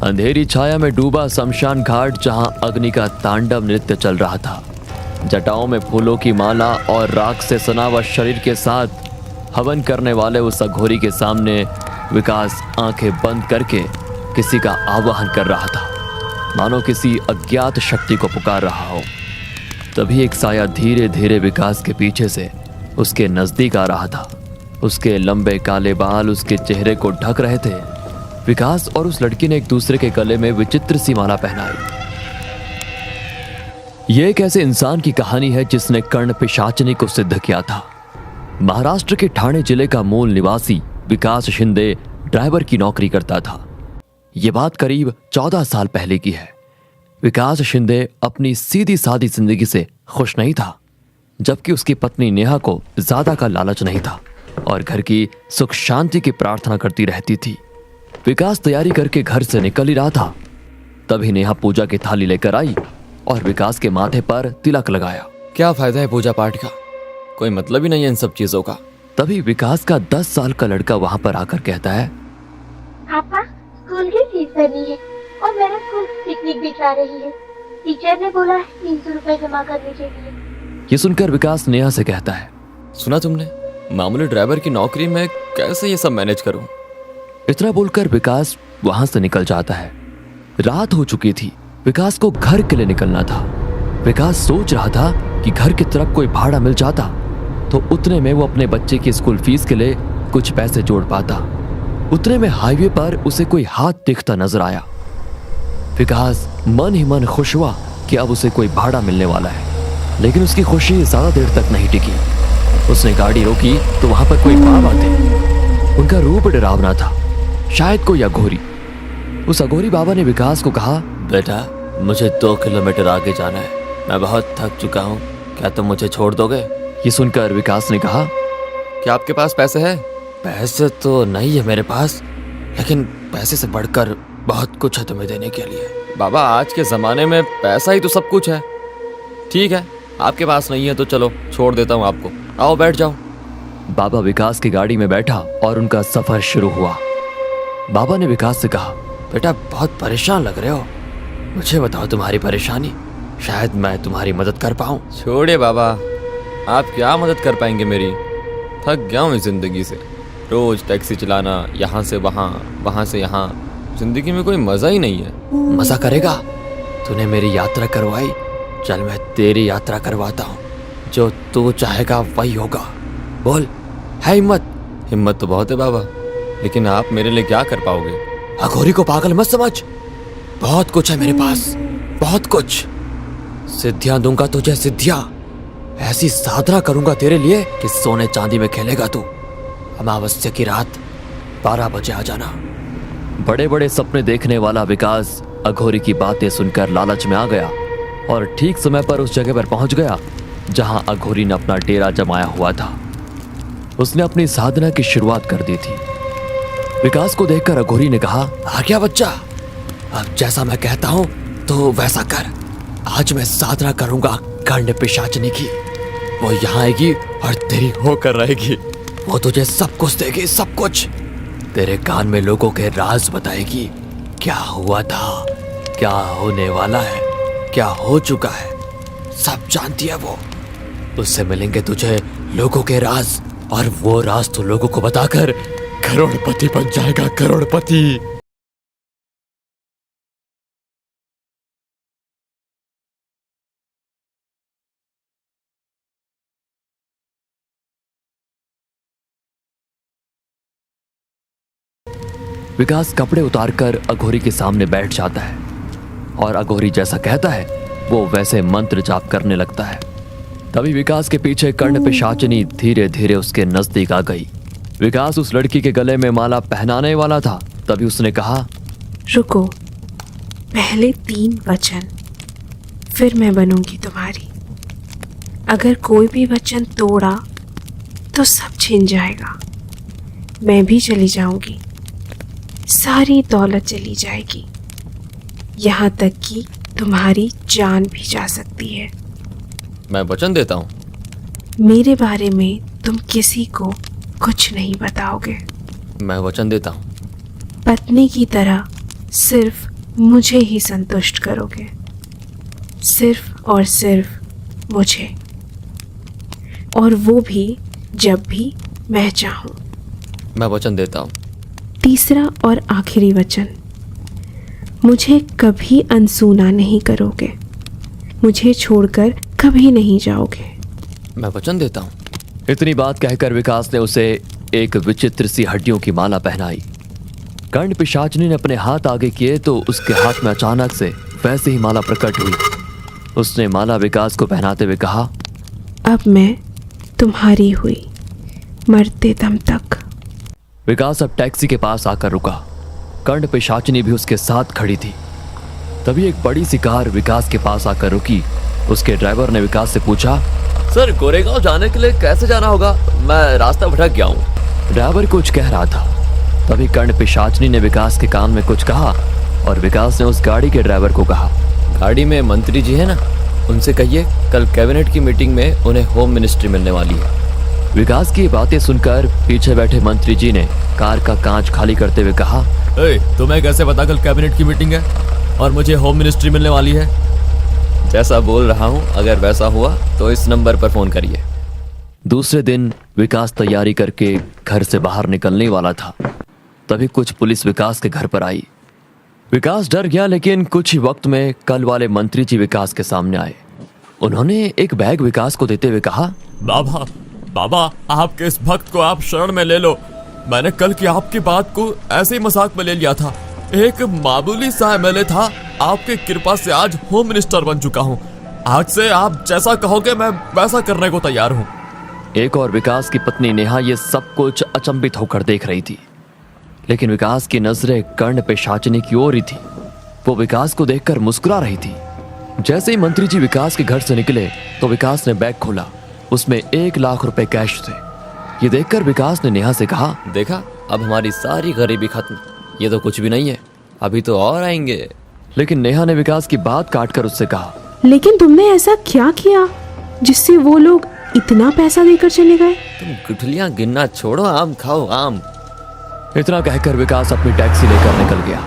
अंधेरी छाया में डूबा शमशान घाट, जहां अग्नि का तांडव नृत्य चल रहा था। जटाओं में फूलों की माला और राख से सना हुआ शरीर के साथ हवन करने वाले उस अघोरी के सामने विकास आंखें बंद करके किसी का आवाहन कर रहा था, मानो किसी अज्ञात शक्ति को पुकार रहा हो। तभी एक साया धीरे धीरे विकास के पीछे से उसके नजदीक आ रहा था। उसके लंबे काले बाल उसके चेहरे को ढक रहे थे। विकास और उस लड़की ने एक दूसरे के गले में विचित्र सी माला पहनाई। यह एक ऐसे इंसान की कहानी है जिसने कर्ण पिशाचनी को सिद्ध किया था। महाराष्ट्र के ठाणे जिले का मूल निवासी विकास शिंदे ड्राइवर की नौकरी करता था। यह बात करीब 14 साल पहले की है। विकास शिंदे अपनी सीधी सादी जिंदगी से खुश नहीं था, जबकि उसकी पत्नी नेहा को ज्यादा का लालच नहीं था और घर की सुख शांति की प्रार्थना करती रहती थी। विकास तैयारी करके घर से निकल ही रहा था, तभी नेहा पूजा की थाली लेकर आई और विकास के माथे पर तिलक लगाया। क्या फायदा है पूजा पाठ का, कोई मतलब ही नहीं है इन सब चीजों का। तभी विकास का 10 साल का लड़का वहां पर आकर कहता है, पापा स्कूल की फीस भरनी है और मेरा स्कूल पिकनिक भी जा रही है। टीचर ने बोला है 300 रुपए जमा करने के लिए। ये सुनकर विकास नेहा से कहता है, सुना तुमने, मामूली ड्राइवर की नौकरी में कैसे ये सब मैनेज करूं। इतना बोलकर विकास वहां से निकल जाता है। रात हो चुकी थी, विकास को घर के लिए निकलना था। विकास सोच रहा था कि घर की तरफ कोई भाड़ा मिल जाता तो उतने में वो अपने बच्चे की स्कूल फीस के लिए कुछ पैसे जोड़ पाता। उतने में हाईवे पर उसे कोई हाथ दिखता नजर आया। विकास मन ही मन खुश हुआ कि अब उसे कोई भाड़ा मिलने वाला है, लेकिन उसकी खुशी ज्यादा देर तक नहीं टिकी। उसने गाड़ी रोकी तो वहां पर कोई बाबा थे। उनका रूप डरावना था, शायद कोई अघोरी। उस अघोरी बाबा ने विकास को कहा, बेटा मुझे 2 किलोमीटर आगे जाना है, मैं बहुत थक चुका हूँ, क्या तुम मुझे छोड़ दोगे। ये सुनकर विकास ने कहा, क्या आपके पास पैसे है। पैसे तो नहीं है मेरे पास, लेकिन पैसे से बढ़कर बहुत कुछ है तुम्हें देने के लिए। बाबा आज के जमाने में पैसा ही तो सब कुछ है। ठीक है आपके पास नहीं है तो चलो छोड़ देता हूँ आपको, आओ बैठ जाओ। बाबा विकास की गाड़ी में बैठा और उनका सफर शुरू हुआ। बाबा ने विकास से कहा, बेटा बहुत परेशान लग रहे हो, मुझे बताओ तुम्हारी परेशानी, शायद मैं तुम्हारी मदद कर पाऊँ। छोड़िए बाबा, आप क्या मदद कर पाएंगे मेरी, थक गया हूँ इस जिंदगी से। रोज टैक्सी चलाना, यहाँ से वहाँ, वहाँ से यहाँ, जिंदगी में कोई मजा ही नहीं है। मजा करेगा, तूने मेरी यात्रा करवाई, चल मैं तेरी यात्रा करवाता हूँ। जो तू चाहेगा वही होगा, बोल, है हिम्मत। हिम्मत तो बहुत है बाबा, लेकिन आप मेरे लिए क्या कर पाओगे। अघोरी को पागल मत समझ, बहुत कुछ है मेरे पास, बहुत कुछ। सिद्धियां दूंगा तुझे, सिद्धियां। ऐसी साधना करूंगा तेरे लिए कि सोने चांदी में खेलेगा तू। अमावस्या की रात 12 बजे आ जाना। बड़े बड़े सपने देखने वाला विकास अघोरी की बातें सुनकर लालच में आ गया और ठीक समय पर उस जगह पर पहुंच गया जहां अघोरी ने अपना डेरा जमाया हुआ था। उसने अपनी साधना की शुरुआत कर दी थी। विकास को देखकर अघोरी ने कहा, आ गया बच्चा, अब जैसा मैं कहता हूं तो वैसा कर। आज मैं साधना करूंगा कर्ण पिशाचनी की। वो यहाँ आएगी और तेरी होकर रहेगी। वो तुझे सब कुछ देगी, सब कुछ। तेरे कान में लोगों के राज बताएगी, क्या हुआ था, क्या होने वाला है, क्या हो चुका है, सब जानती है वो। उससे मिलेंगे तुझे लोगों के राज, और वो राज तो लोगों को बताकर करोड़पति बन जाएगा, करोड़पति। विकास कपड़े उतारकर अघोरी के सामने बैठ जाता है और अघोरी जैसा कहता है वो वैसे मंत्र जाप करने लगता है। तभी विकास के पीछे कर्ण पिशाचनी धीरे धीरे उसके नजदीक आ गई। विकास उस लड़की के गले में माला पहनाने वाला था, तभी उसने कहा, रुको, पहले 3 वचन, फिर मैं बनूंगी तुम्हारी। अगर कोई भी वचन तोड़ा तो सब छिन जाएगा, मैं भी चली जाऊंगी, सारी दौलत चली जाएगी, यहाँ तक कि तुम्हारी जान भी जा सकती है। मैं वचन देता हूँ। मेरे बारे में तुम किसी को कुछ नहीं बताओगे। मैं वचन देता हूँ। पत्नी की तरह सिर्फ मुझे ही संतुष्ट करोगे, सिर्फ और सिर्फ मुझे, और वो भी जब भी मैं चाहूँ। मैं वचन देता हूँ। तीसरा और आखिरी वचन, मुझे कभी अनसुना नहीं करोगे, मुझे छोड़कर कभी नहीं जाओगे। मैं वचन देता हूँ। इतनी बात कहकर विकास ने उसे एक विचित्र सी हड्डियों की माला पहनाई। कर्ण पिशाचिनी ने अपने हाथ आगे किए तो उसके हाथ में अचानक से वैसे ही माला प्रकट हुई। उसने माला विकास को पहनाते हुए कहा, अब मैं तुम्हारी हुई, मरते दम तक। विकास अब टैक्सी के पास आकर रुका। कर्ण पिशाचिनी भी उसके साथ खड़ी थी। तभी एक बड़ी सी कार विकास के पास आकर रुकी। उसके ड्राइवर ने विकास से पूछा, सर गोरेगांव जाने के लिए कैसे जाना होगा? मैं रास्ता भटक गया हूँ। ड्राइवर कुछ कह रहा था। तभी कर्ण पिशाचिनी ने विकास के कान में कुछ कहा और विकास ने उस गाड़ी के ड्राइवर को कहा, गाड़ी में मंत्री जी है ना, उनसे कहिए कल कैबिनेट की मीटिंग में उन्हें होम मिनिस्ट्री मिलने वाली है। विकास की बातें सुनकर पीछे बैठे मंत्री जी ने कार का कांच खाली करते हुए कहा, तुम्हें कैसे पता कल कैबिनेट की मीटिंग है और मुझे होम मिनिस्ट्री मिलने वाली है? जैसा बोल रहा हूँ, अगर वैसा हुआ तो इस नंबर पर फोन करिए। दूसरे दिन विकास तैयारी करके घर से बाहर निकलने वाला था। तभी कुछ पुलिस विकास के घर पर आई। विकास डर गया, लेकिन कुछ ही वक्त में कल वाले मंत्री जी विकास के सामने आए। उन्होंने एक बैग विकास को देते हुए कहा, बाबा बाबा, आपके इस भक्त को आप शरण में ले लो। मैंने कल की आपकी बात को ऐसे ही मजाक में ले लिया था। एक मामूली सा एमएलए था, आपके कृपा से आज होम मिनिस्टर बन चुका हूँ। आज से आप जैसा कहोगे मैं वैसा करने को तैयार हूँ। एक और विकास की पत्नी नेहा ये सब कुछ अचंभित होकर देख रही थी, लेकिन विकास की नजरें कर्ण पिशाचिनी की ओर ही थी। वो विकास को देखकर मुस्कुरा रही थी। जैसे ही मंत्री जी विकास के घर से निकले तो विकास ने बैग खोला। उसमें 1 लाख रुपए कैश थे। ये देखकर विकास ने नेहा से कहा, देखा, अब हमारी सारी गरीबी खत्म। ये तो कुछ भी नहीं है, अभी तो और आएंगे। लेकिन नेहा ने विकास की बात काटकर उससे कहा, लेकिन तुमने ऐसा क्या किया जिससे वो लोग इतना पैसा देकर चले गए? तुम गुठलियां गिनना छोड़ो, आम खाओ आम। इतना कहकर विकास अपनी टैक्सी लेकर निकल गया।